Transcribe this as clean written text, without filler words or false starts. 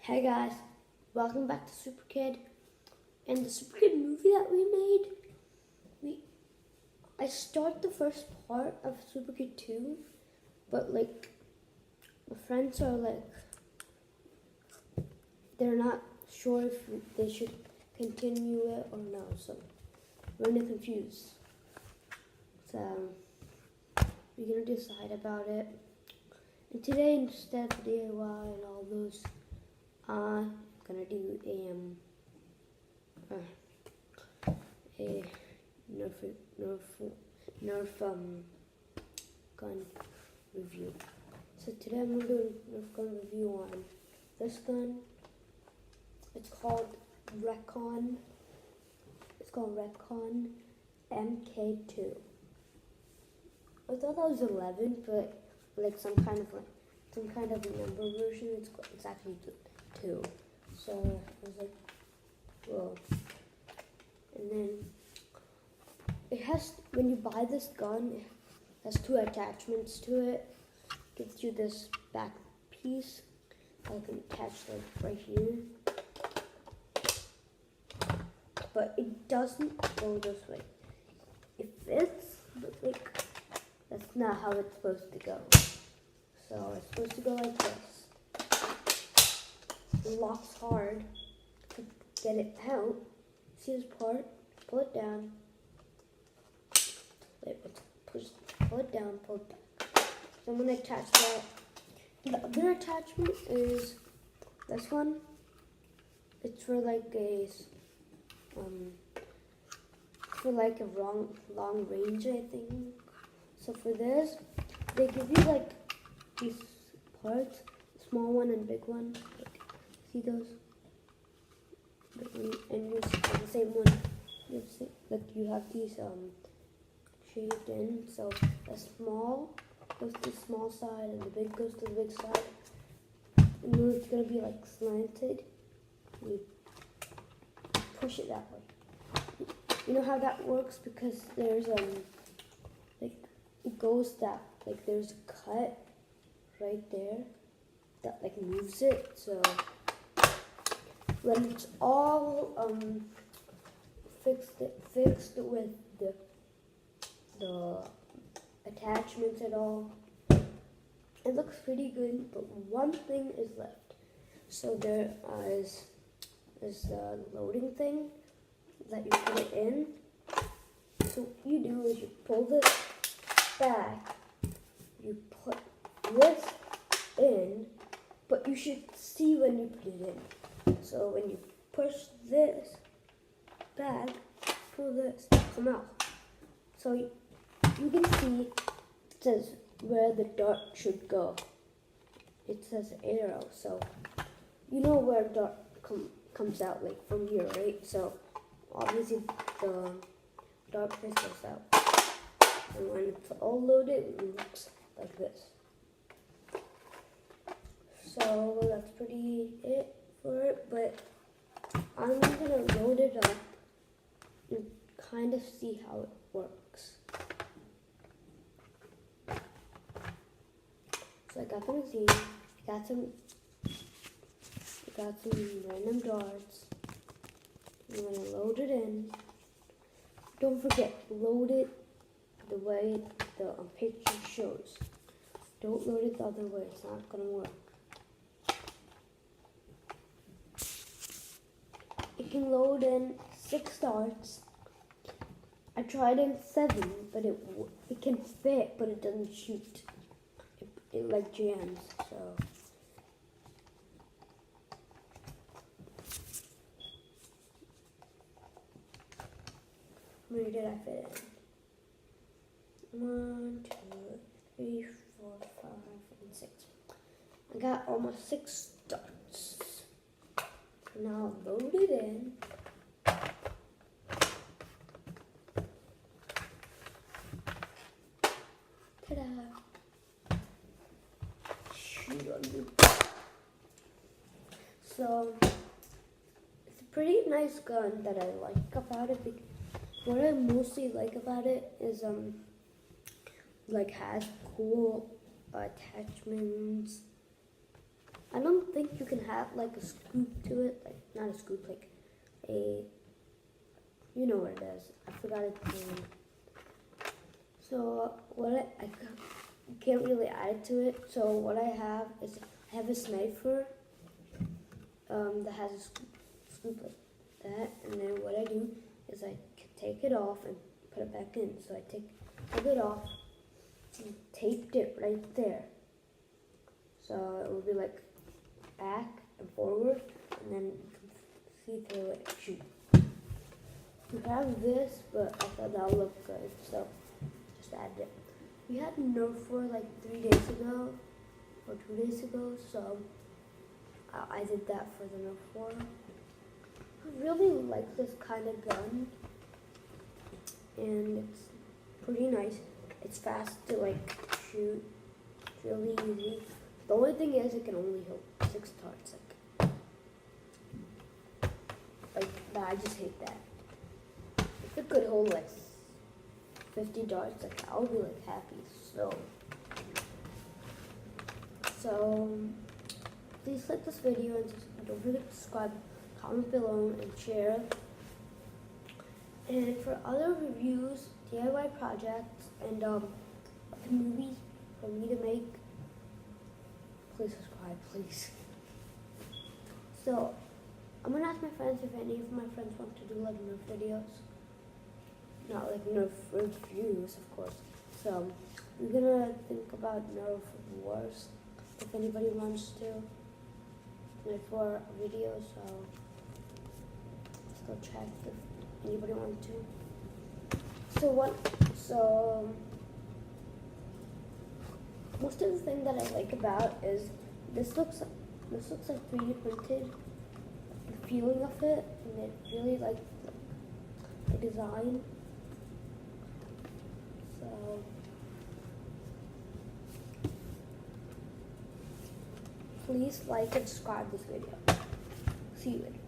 Hey guys, welcome back to Super Kid. And the Super Kid movie that we made, I start the first part of Super Kid 2, but my friends are they're not sure if they should continue it or no, so we're kind of confused. So we're gonna decide about it. And today, instead of DIY and all those, I'm gonna do a Nerf gun review. So today I'm gonna do a Nerf gun review on this gun. It's called Recon. It's called Recon MK2. I thought that was 11, but some kind of number version. It's actually 2. So I was like, whoa. And then it has, when you buy this gun, it has 2 attachments to it. It gives you this back piece. I can attach right here. But it doesn't go this way. It fits, but that's not how it's supposed to go. So it's supposed to go like this. It locks hard to get it out. See this part? Pull it down. Pull it down, pull it back. So I'm going to attach that. The other attachment is this one. It's for a long range, I think. So for this, they give you these parts, small one and big one. See those? And you have the same one. You have these shaved in. So the small goes to the small side, and the big goes to the big side. And then it's gonna be slanted. You push it that way. You know how that works? Because there's it goes that there's a cut right there that moves it. So when it's all fixed with the attachments and all, it looks pretty good. But one thing is left. So there is the loading thing that you put it in. So what you do is you pull this back, you put this in, but you should see when you put it in. So when you push this back, pull this, come out. So you can see it says where the dart should go. It says arrow, so you know where dart comes out from here, right? So obviously the dart piece goes out. And when it's all loaded, it looks like this. So that's pretty it for it, but I'm gonna load it up and kind of see how it works. So I got the machine, I got some random darts. I'm gonna load it in. Don't forget, load it the way the picture shows. Don't load it the other way, it's not gonna work. It can load in 6 darts. I tried in 7, but it can fit, but it doesn't shoot. It jams, so. How many did I fit in? 1, 2, 3, 4, 5, and 6. I got almost 6 darts. Now load it in. Ta-da! Shoot on you. So it's a pretty nice gun that I like about it. What I mostly like about it is has cool attachments. I don't think you can have like a scoop to it, like not a scoop, like a, you know what it is. I forgot its name. So what I can't really add to it. So what I have is I have a sniper that has a scoop like that, and then what I do is I take it off and put it back in. So I took it off and taped it right there. So it will be like back and forward, and then you can see through it and shoot. We have this, but I thought that would look good, so just added it. We had Nerf for like 3 days ago, or 2 days ago, so I did that for the Nerf war. I really like this kind of gun, and it's pretty nice. It's fast to like shoot. It's really easy. The only thing is it can only hit 6 darts. Like that, I just hate that. If it could hold like 50 darts, like I would be like happy. So please like this video and don't forget to subscribe, comment below, and share. And for other reviews, DIY projects, and movies for me to make, please subscribe, please. So I'm gonna ask my friends if any of my friends want to do like Nerf videos. Not like Nerf reviews, of course. So we're gonna think about Nerf wars if anybody wants to, like for a video. So let's go check if anybody wants to. So most of the thing that I like about is this looks like 3D printed. The feeling of it, and it really like the design. So please like and subscribe this video. See you later.